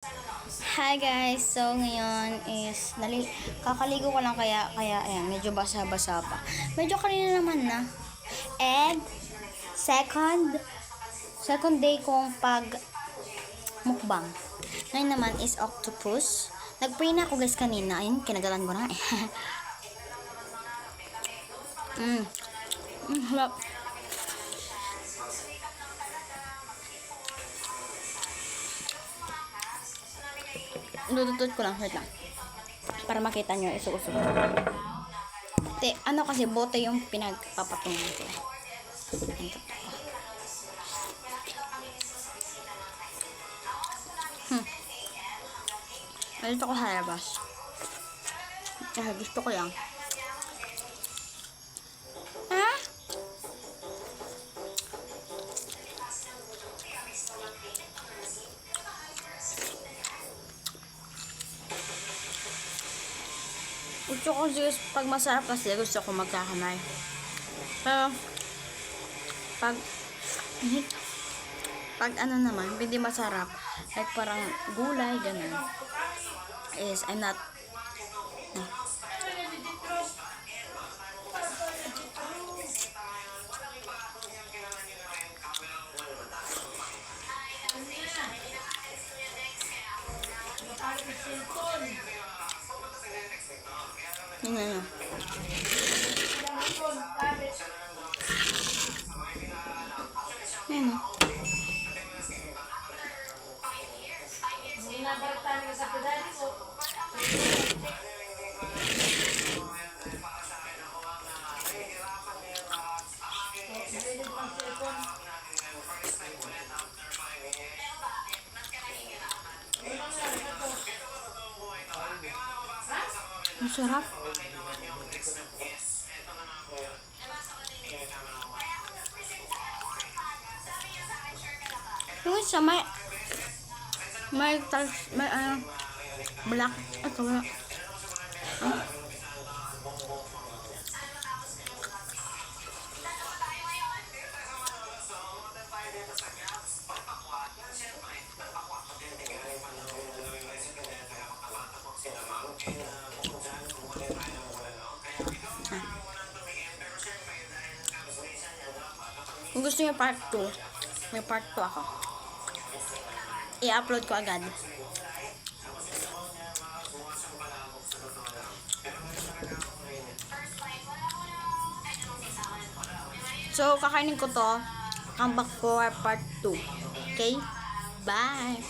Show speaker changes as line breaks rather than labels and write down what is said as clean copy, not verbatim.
Hi guys, so ngayon is kakaligo ko lang kaya ayan, medyo basa-basa pa. Medyo kanina naman na. And second day kong pag mukbang. Ngayon naman is octopus. Nag-pray na ako guys kanina. Ayun, kinagalan ko na eh. Harap. Lututot ko lang, wait lang. Para makita nyo, isusok. Ano kasi, bote yung pinagpapatungan ko. Dito ko sa labas. Kasi gusto ko lang. Gusto ko kasi pag masarap kasi gusto ko magkakamay. Pero pag ano naman, hindi masarap, like parang gulay, ganun, is I'm not yun ano. Ayan o. Ang sarap. Yung isa may black at wala. Kung gusto niyo part 2, may part 2 ako. I-upload ko agad. So, kakainin ko to. Come back for part 2. Okay? Bye!